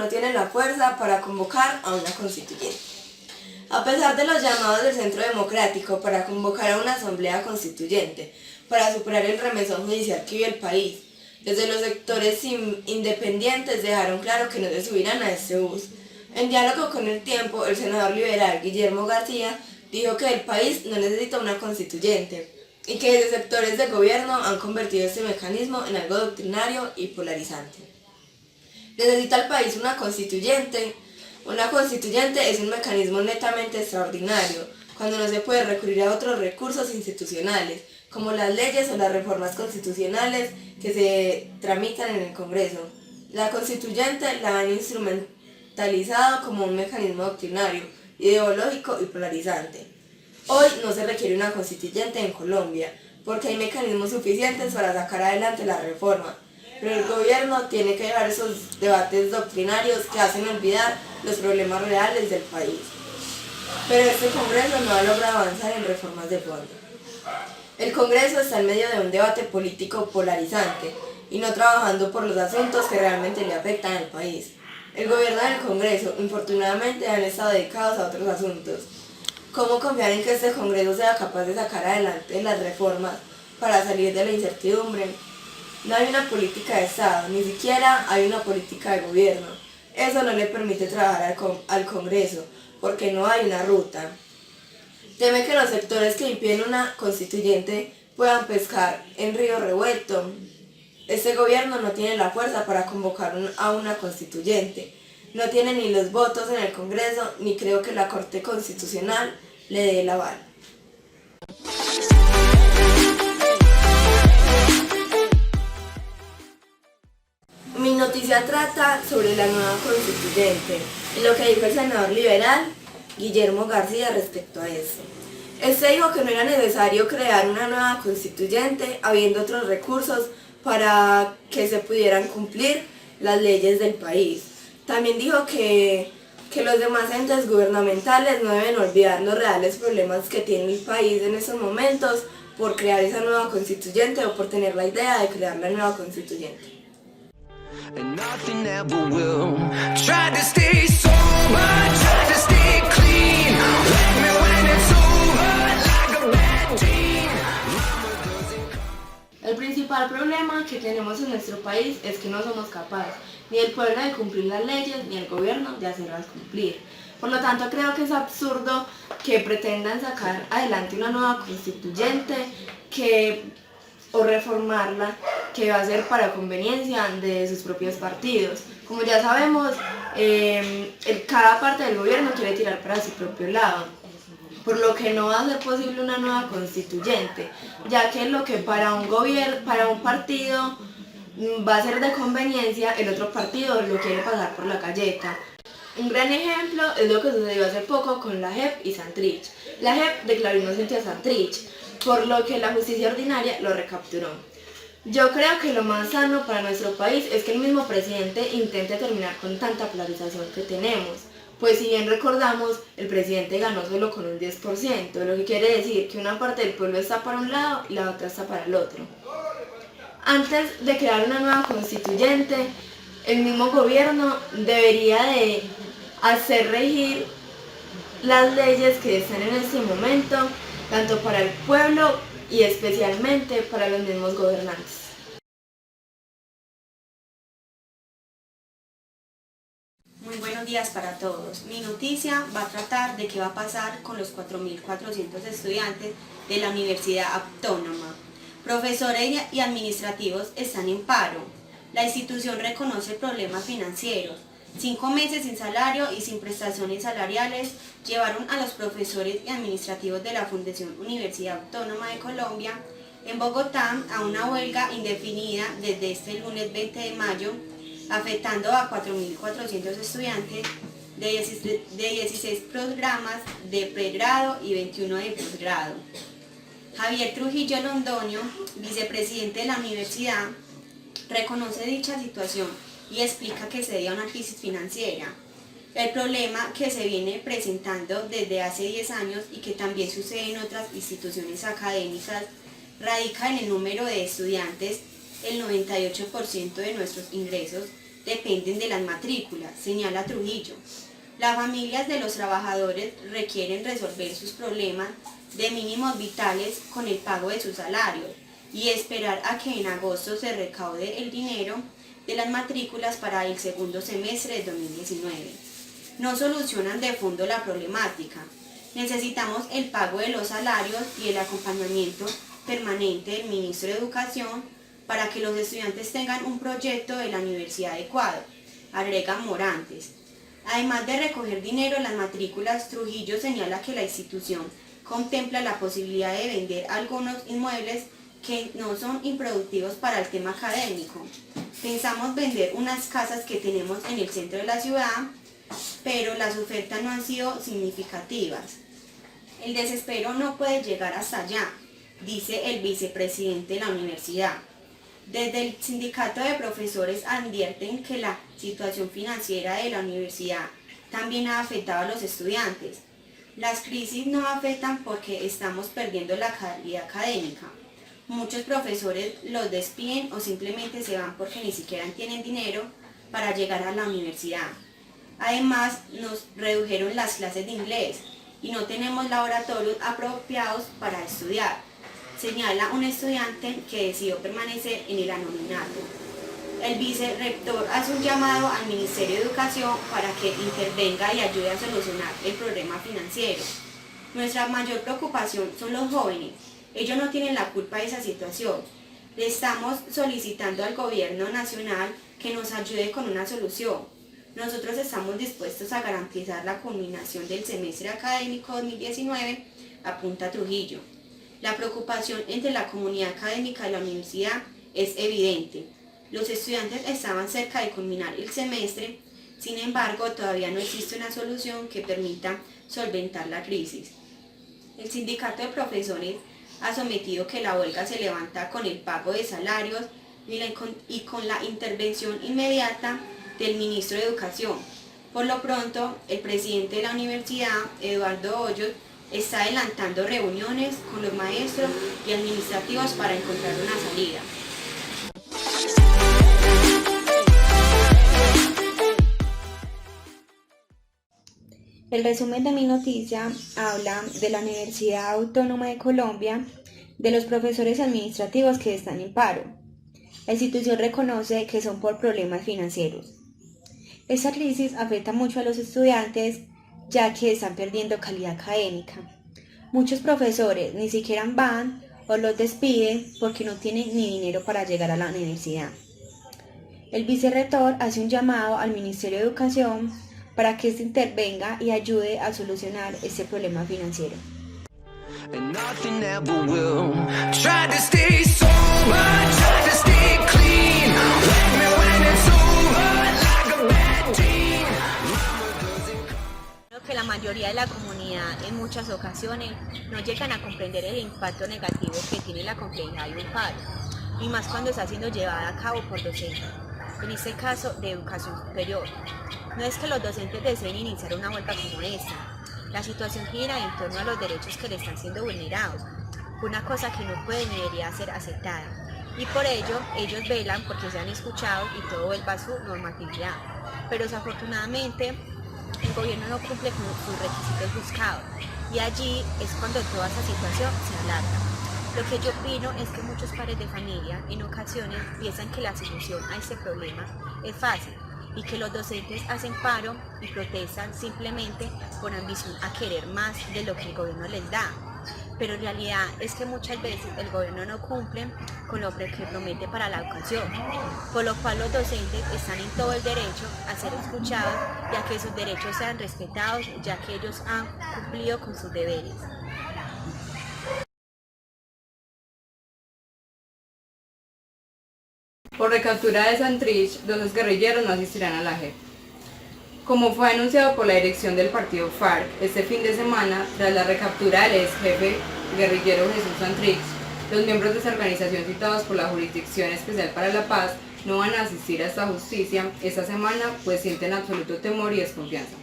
no tiene la fuerza para convocar a una constituyente. A pesar de los llamados del Centro Democrático para convocar a una asamblea constituyente, para superar el remesón judicial que vive el país, desde los sectores independientes dejaron claro que no se subirán a este bus. En diálogo con El Tiempo, el senador liberal Guillermo García dijo que el país no necesita una constituyente y que desde sectores de gobierno han convertido este mecanismo en algo doctrinario y polarizante. ¿Necesita el país una constituyente? Una constituyente es un mecanismo netamente extraordinario, cuando no se puede recurrir a otros recursos institucionales, como las leyes o las reformas constitucionales que se tramitan en el Congreso. La constituyente la han instrumentalizado como un mecanismo doctrinario, ideológico y polarizante. Hoy no se requiere una constituyente en Colombia, porque hay mecanismos suficientes para sacar adelante la reforma, pero el gobierno tiene que dejar esos debates doctrinarios que hacen olvidar los problemas reales del país. Pero este Congreso no ha logrado avanzar en reformas de fondo. El Congreso está en medio de un debate político polarizante y no trabajando por los asuntos que realmente le afectan al país. El gobierno y el Congreso, infortunadamente, han estado dedicados a otros asuntos. ¿Cómo confiar en que este Congreso sea capaz de sacar adelante las reformas para salir de la incertidumbre? No hay una política de Estado, ni siquiera hay una política de gobierno. Eso no le permite trabajar al Congreso, porque no hay una ruta. Teme que los sectores que impiden una constituyente puedan pescar en río revuelto. Este gobierno no tiene la fuerza para convocar a una constituyente. No tiene ni los votos en el Congreso, ni creo que la Corte Constitucional le dé el aval. Mi noticia trata sobre la nueva constituyente y lo que dijo el senador liberal Guillermo García respecto a eso. Este dijo que no era necesario crear una nueva constituyente habiendo otros recursos para que se pudieran cumplir las leyes del país. También dijo que los demás entes gubernamentales no deben olvidar los reales problemas que tiene el país en estos momentos por crear esa nueva constituyente o por tener la idea de crear la nueva constituyente. And nothing ever will. Tried to stay sober, tried to stay clean. Let me when it's over, like a bad dream. El principal problema que tenemos en nuestro país es que no somos capaces, ni el pueblo de cumplir las leyes, ni el gobierno de hacerlas cumplir. Por lo tanto, creo que es absurdo que pretendan sacar adelante una nueva constituyente o reformarla, que va a ser para conveniencia de sus propios partidos. Como ya sabemos, cada parte del gobierno quiere tirar para su propio lado, por lo que no va a ser posible una nueva constituyente, ya que lo que para un partido va a ser de conveniencia, el otro partido lo quiere pasar por la galleta. Un gran ejemplo es lo que sucedió hace poco con la JEP y Santrich. La JEP declaró inocente a Santrich, por lo que la justicia ordinaria lo recapturó. Yo creo que lo más sano para nuestro país es que el mismo presidente intente terminar con tanta polarización que tenemos, pues si bien recordamos, el presidente ganó solo con un 10%, lo que quiere decir que una parte del pueblo está para un lado y la otra está para el otro. Antes de crear una nueva constituyente, el mismo gobierno debería de hacer regir las leyes que están en este momento, tanto para el pueblo y especialmente para los mismos gobernantes. Muy buenos días para todos. Mi noticia va a tratar de qué va a pasar con los 4.400 estudiantes de la Universidad Autónoma. Profesores y administrativos están en paro. La institución reconoce problemas financieros. 5 meses sin salario y sin prestaciones salariales llevaron a los profesores y administrativos de la Fundación Universidad Autónoma de Colombia en Bogotá a una huelga indefinida desde este lunes 20 de mayo, afectando a 4.400 estudiantes de 16 programas de pregrado y 21 de posgrado. Javier Trujillo Londoño, vicepresidente de la universidad, reconoce dicha situación y explica que se debe a una crisis financiera. El problema que se viene presentando desde hace 10 años y que también sucede en otras instituciones académicas radica en el número de estudiantes. El 98% de nuestros ingresos dependen de las matrículas, señala Trujillo. Las familias de los trabajadores requieren resolver sus problemas de mínimos vitales con el pago de sus salarios y esperar a que en agosto se recaude el dinero de las matrículas para el segundo semestre de 2019. No solucionan de fondo la problemática. Necesitamos el pago de los salarios y el acompañamiento permanente del Ministro de Educación para que los estudiantes tengan un proyecto de la universidad adecuado, agrega Morantes. Además de recoger dinero en las matrículas, Trujillo señala que la institución contempla la posibilidad de vender algunos inmuebles que no son improductivos para el tema académico. Pensamos vender unas casas que tenemos en el centro de la ciudad, pero las ofertas no han sido significativas. El desespero no puede llegar hasta allá, dice el vicepresidente de la universidad. Desde el sindicato de profesores advierten que la situación financiera de la universidad también ha afectado a los estudiantes. Las crisis no afectan porque estamos perdiendo la calidad académica. Muchos profesores los despiden o simplemente se van porque ni siquiera tienen dinero para llegar a la universidad. Además, nos redujeron las clases de inglés y no tenemos laboratorios apropiados para estudiar, señala un estudiante que decidió permanecer en el anonimato. El vicerrector hace un llamado al Ministerio de Educación para que intervenga y ayude a solucionar el problema financiero. Nuestra mayor preocupación son los jóvenes. Ellos no tienen la culpa de esa situación. Le estamos solicitando al gobierno nacional que nos ayude con una solución. Nosotros estamos dispuestos a garantizar la culminación del semestre académico 2019, apunta Trujillo. La preocupación entre la comunidad académica de la universidad es evidente. Los estudiantes estaban cerca de culminar el semestre, sin embargo, todavía no existe una solución que permita solventar la crisis. El sindicato de profesores ha sometido que la huelga se levanta con el pago de salarios y con la intervención inmediata del ministro de Educación. Por lo pronto, el presidente de la universidad, Eduardo Hoyos, está adelantando reuniones con los maestros y administrativos para encontrar una salida. El resumen de mi noticia habla de la Universidad Autónoma de Colombia, de los profesores administrativos que están en paro. La institución reconoce que son por problemas financieros. Esta crisis afecta mucho a los estudiantes, ya que están perdiendo calidad académica. Muchos profesores ni siquiera van o los despiden porque no tienen ni dinero para llegar a la universidad. El vicerrector hace un llamado al Ministerio de Educación para que se intervenga y ayude a solucionar este problema financiero. And nothing ever will. Try to stay sober, try to stay clean. Wake me when it's over, like a bad dream. Creo que la mayoría de la comunidad en muchas ocasiones no llegan a comprender el impacto negativo que tiene la complejidad de un paro, y más cuando está siendo llevada a cabo por docentes, en este caso de educación superior. No es que los docentes deseen iniciar una huelga como esta. La situación gira en torno a los derechos que le están siendo vulnerados, una cosa que no puede ni debería ser aceptada. Y por ello, ellos velan porque sean escuchados y todo vuelva a su normatividad. Pero desafortunadamente, el gobierno no cumple con sus requisitos buscados, y allí es cuando toda esa situación se alarga. Lo que yo opino es que muchos padres de familia en ocasiones piensan que la solución a este problema es fácil, y que los docentes hacen paro y protestan simplemente por ambición a querer más de lo que el gobierno les da. Pero en realidad es que muchas veces el gobierno no cumple con lo que promete para la educación, por lo cual los docentes están en todo el derecho a ser escuchados y a que sus derechos sean respetados, ya que ellos han cumplido con sus deberes. Por recaptura de Santrich, 2 guerrilleros no asistirán a la JEP. Como fue anunciado por la dirección del partido FARC este fin de semana, tras la recaptura del ex jefe guerrillero Jesús Santrich, los miembros de esa organización citados por la Jurisdicción Especial para la Paz no van a asistir a esta justicia esta semana, pues sienten absoluto temor y desconfianza.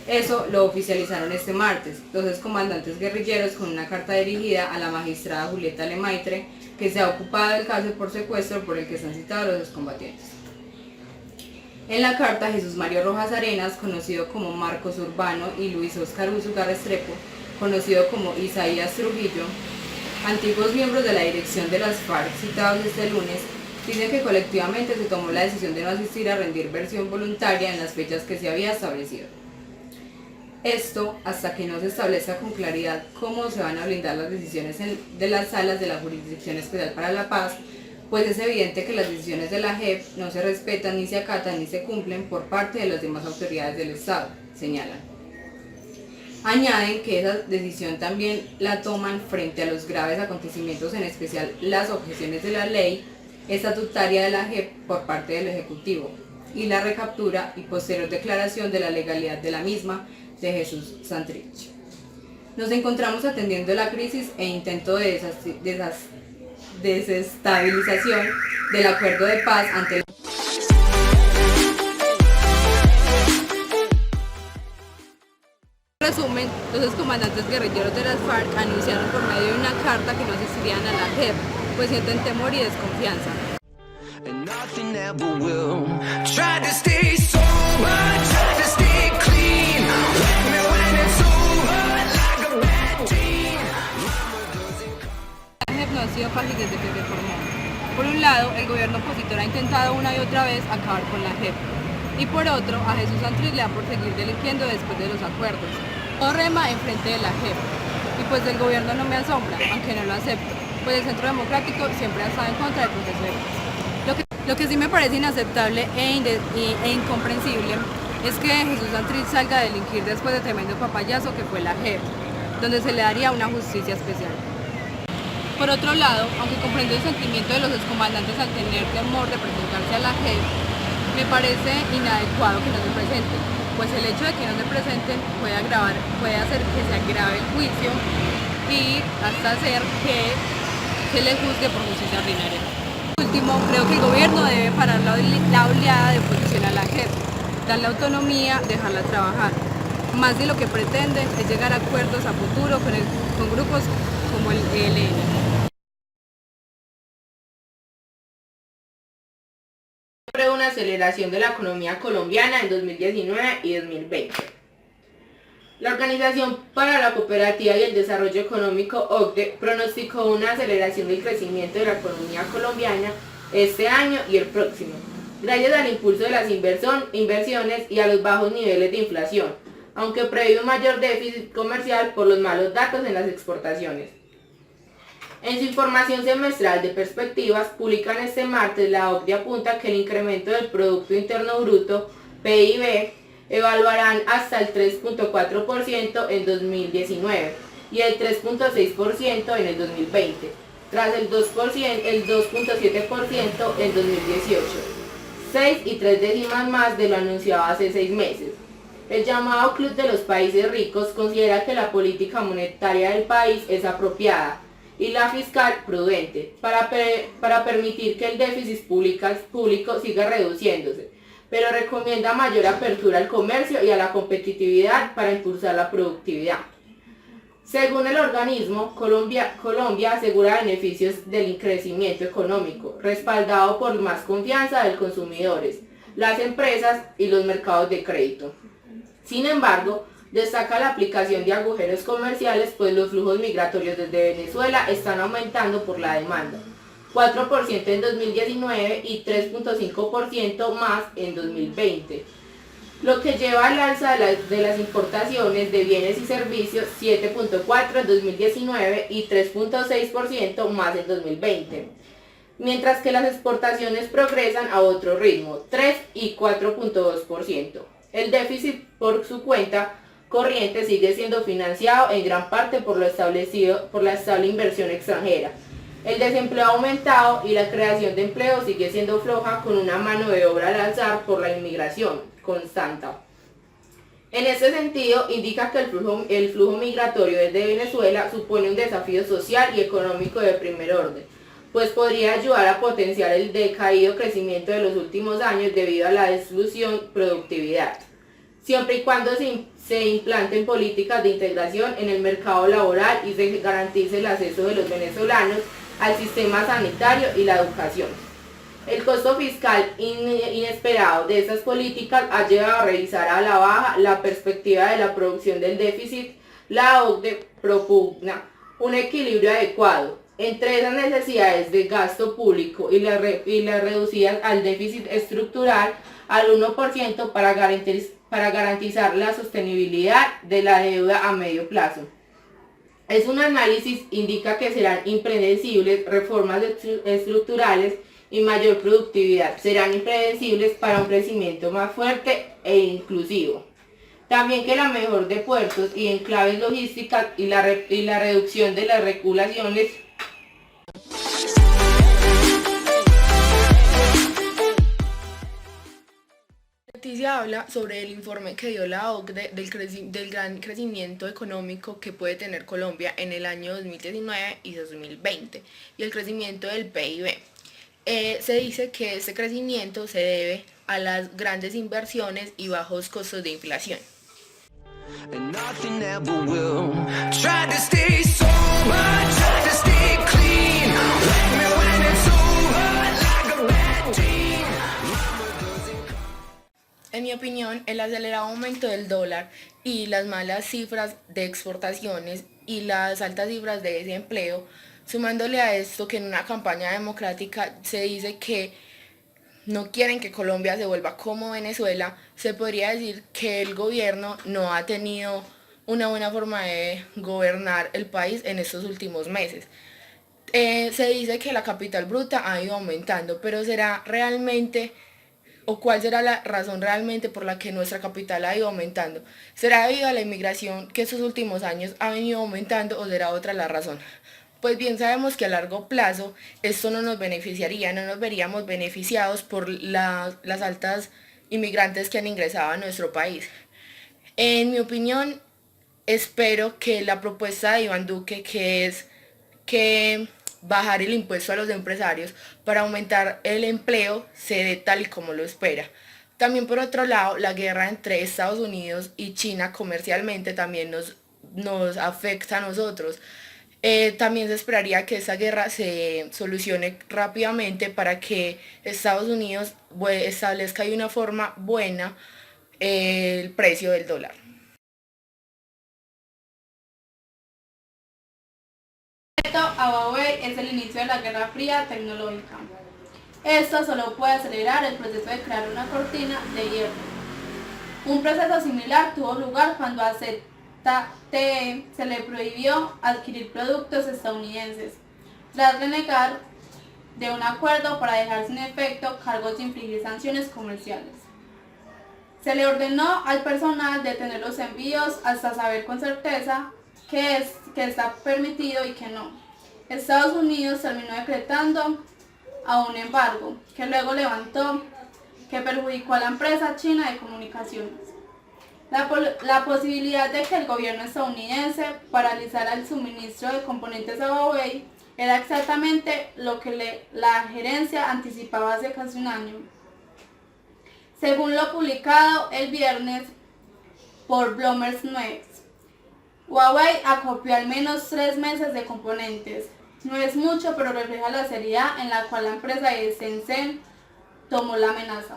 Eso lo oficializaron este martes 2 excomandantes guerrilleros con una carta dirigida a la magistrada Julieta Lemaitre, que se ha ocupado del caso por secuestro por el que están citados los excombatientes. En la carta, Jesús Mario Rojas Arenas, conocido como Marcos Urbano, y Luis Óscar Úsuga Restrepo, conocido como Isaías Trujillo, antiguos miembros de la dirección de las FARC citados este lunes, dicen que colectivamente se tomó la decisión de no asistir a rendir versión voluntaria en las fechas que se había establecido. Esto hasta que no se establezca con claridad cómo se van a blindar las decisiones de las salas de la Jurisdicción Especial para la Paz, pues es evidente que las decisiones de la JEP no se respetan, ni se acatan, ni se cumplen por parte de las demás autoridades del Estado, señalan. Añaden que esa decisión también la toman frente a los graves acontecimientos, en especial las objeciones de la ley estatutaria de la JEP por parte del Ejecutivo y la recaptura y posterior declaración de la legalidad de la misma de Jesús Santrich. Nos encontramos atendiendo la crisis e intento de desestabilización del acuerdo de paz ante el resumen, los excomandantes guerrilleros de las FARC anunciaron por medio de una carta que no asistirían a la JEP, pues sienten temor y desconfianza. And nothing ever will. Tried to stay sober, tried to stay clean. Wake me when it's over, like a bad dream. La JEP no ha sido fácil desde que se formó. Por un lado, el gobierno opositor ha intentado una y otra vez acabar con la JEP. Y por otro, a Jesús Santrich le da por seguir delinquiendo después de los acuerdos. Todo rema en frente de la JEP. Y pues del gobierno no me asombra, aunque no lo acepto, pues el Centro Democrático siempre ha estado en contra del proceso de paz. Lo que sí me parece inaceptable e incomprensible es que Jesús Santrich salga a delinquir después de tremendo papayazo que fue la JEP, donde se le daría una justicia especial. Por otro lado, aunque comprendo el sentimiento de los excomandantes al tener temor de presentarse a la JEP, me parece inadecuado que no se presenten, pues el hecho de que no se presenten puede hacer que se agrave el juicio y hasta hacer que se les juzgue por justicia ordinaria. Por último, creo que el gobierno debe parar la oleada de oposición a la JEP, darle autonomía, dejarla trabajar. Más de lo que pretenden es llegar a acuerdos a futuro con grupos como el ELN. Sobre una aceleración de la economía colombiana en 2019 y 2020. La Organización para la Cooperativa y el Desarrollo Económico, OCDE, pronosticó una aceleración del crecimiento de la economía colombiana este año y el próximo, gracias al impulso de las inversiones y a los bajos niveles de inflación, aunque prevé un mayor déficit comercial por los malos datos en las exportaciones. En su información semestral de perspectivas, publican este martes, la OCDE apunta que el incremento del Producto Interno Bruto, PIB, evaluarán hasta el 3.4% en 2019 y el 3.6% en el 2020, tras el 2.7% en 2018, 6 y 3 décimas más de lo anunciado hace 6 meses. El llamado Club de los Países Ricos considera que la política monetaria del país es apropiada y la fiscal prudente para permitir que el déficit público siga reduciéndose, pero recomienda mayor apertura al comercio y a la competitividad para impulsar la productividad. Según el organismo, Colombia asegura beneficios del crecimiento económico, respaldado por más confianza de los consumidores, las empresas y los mercados de crédito. Sin embargo, destaca la aplicación de agujeros comerciales, pues los flujos migratorios desde Venezuela están aumentando por la demanda, 4% en 2019 y 3.5% más en 2020, lo que lleva al alza de las importaciones de bienes y servicios 7.4% en 2019 y 3.6% más en 2020, mientras que las exportaciones progresan a otro ritmo, 3 y 4.2%. El déficit por su cuenta corriente sigue siendo financiado en gran parte por la estable inversión extranjera. El desempleo ha aumentado y la creación de empleo sigue siendo floja, con una mano de obra al alzar por la inmigración constante. En este sentido, indica que el flujo migratorio desde Venezuela supone un desafío social y económico de primer orden, pues podría ayudar a potenciar el decaído crecimiento de los últimos años debido a la disminución productividad, siempre y cuando se implanten políticas de integración en el mercado laboral y se garantice el acceso de los venezolanos al sistema sanitario y la educación. El costo fiscal inesperado de estas políticas ha llevado a revisar a la baja la perspectiva de la producción del déficit. La OCDE propugna un equilibrio adecuado entre esas necesidades de gasto público y las reducidas al déficit estructural al 1% para garantizar la sostenibilidad de la deuda a medio plazo. Es un análisis indica que serán impredecibles reformas estructurales y mayor productividad. Serán impredecibles para un crecimiento más fuerte e inclusivo. También que la mejora de puertos y enclaves logísticas y la reducción de las regulaciones. La noticia habla sobre el informe que dio la OCDE del gran crecimiento económico que puede tener Colombia en el año 2019 y 2020 y el crecimiento del PIB. Se dice que este crecimiento se debe a las grandes inversiones y bajos costos de inflación. And nothing ever will. Tried to stay sober, tried to stay clean. Wake me when it's over, like a bad dream. En mi opinión, el acelerado aumento del dólar y las malas cifras de exportaciones y las altas cifras de desempleo, sumándole a esto que en una campaña democrática se dice que no quieren que Colombia se vuelva como Venezuela, se podría decir que el gobierno no ha tenido una buena forma de gobernar el país en estos últimos meses. Se dice que la capital bruta ha ido aumentando, pero ¿será realmente o cuál será la razón realmente por la que nuestra capital ha ido aumentando? ¿Será debido a la inmigración que estos últimos años ha venido aumentando o será otra la razón? Pues bien sabemos que a largo plazo esto no nos beneficiaría, no nos veríamos beneficiados por las altas inmigrantes que han ingresado a nuestro país. En mi opinión, espero que la propuesta de Iván Duque, que es que bajar el impuesto a los empresarios para aumentar el empleo, se dé tal y como lo espera. También por otro lado, la guerra entre Estados Unidos y China comercialmente también nos afecta a nosotros. También se esperaría que esa guerra se solucione rápidamente para que Estados Unidos establezca de una forma buena el precio del dólar. El reto a Huawei es el inicio de la Guerra Fría tecnológica. Esto solo puede acelerar el proceso de crear una cortina de hierro. Un proceso similar tuvo lugar cuando a ZTE se le prohibió adquirir productos estadounidenses, tras renegar de un acuerdo para dejar sin efecto cargos de infligir sanciones comerciales. Se le ordenó al personal detener los envíos hasta saber con certeza que está permitido y que no. Estados Unidos terminó decretando a un embargo, que luego levantó, que perjudicó a la empresa china de comunicaciones. La posibilidad de que el gobierno estadounidense paralizara el suministro de componentes a Huawei era exactamente lo que la gerencia anticipaba hace casi un año. Según lo publicado el viernes por Bloomberg News, Huawei acopió al menos 3 meses de componentes. No es mucho, pero refleja la seriedad en la cual la empresa de Shenzhen tomó la amenaza.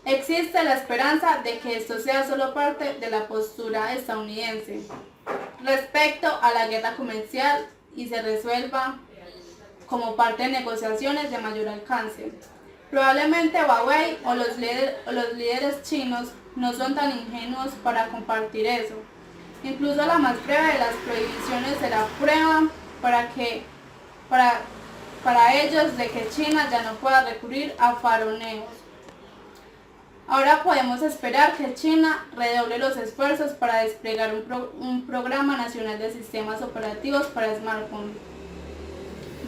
Existe la esperanza de que esto sea solo parte de la postura estadounidense respecto a la guerra comercial y se resuelva como parte de negociaciones de mayor alcance. Probablemente Huawei o los líderes chinos no son tan ingenuos para compartir eso. Incluso la más breve de las prohibiciones será prueba para ellos de que China ya no pueda recurrir a faroneos. Ahora podemos esperar que China redoble los esfuerzos para desplegar un programa nacional de sistemas operativos para smartphones,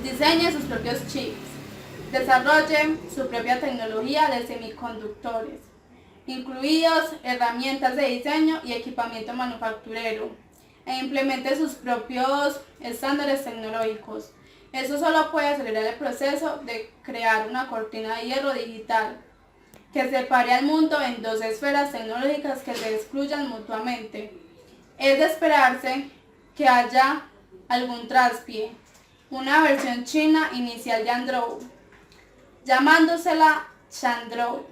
diseñe sus propios chips, desarrolle su propia tecnología de semiconductores, incluidos herramientas de diseño y equipamiento manufacturero, e implemente sus propios estándares tecnológicos. Eso solo puede acelerar el proceso de crear una cortina de hierro digital que separe al mundo en 2 esferas tecnológicas que se excluyan mutuamente. Es de esperarse que haya algún traspié, una versión china inicial de Android, llamándosela Chandroid.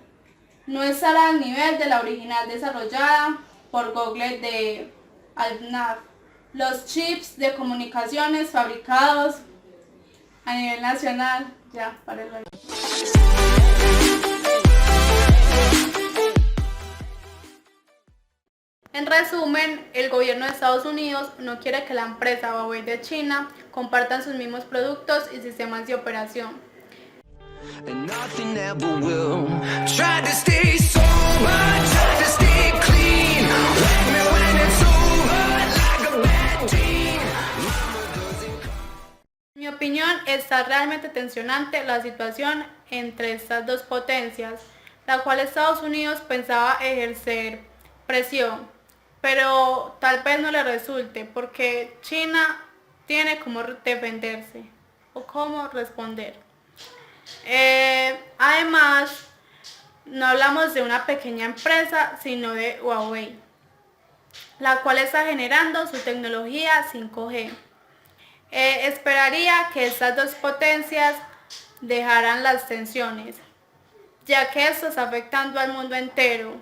No estará al nivel de la original desarrollada por Google de Alpnaf. Los chips de comunicaciones fabricados a nivel nacional, ya, para el baile. En resumen, el gobierno de Estados Unidos no quiere que la empresa Huawei de China compartan sus mismos productos y sistemas de operación. And nothing ever will. Try to stay sober, try to stay clean. Wake me when it's over, like a bad dream. En mi opinión, está realmente tensionante la situación entre estas dos potencias, la cual Estados Unidos pensaba ejercer presión, pero tal vez no le resulte porque China tiene cómo defenderse o cómo responder. Además, no hablamos de una pequeña empresa, sino de Huawei, la cual está generando su tecnología 5G. Esperaría que estas dos potencias dejaran las tensiones, ya que esto está afectando al mundo entero.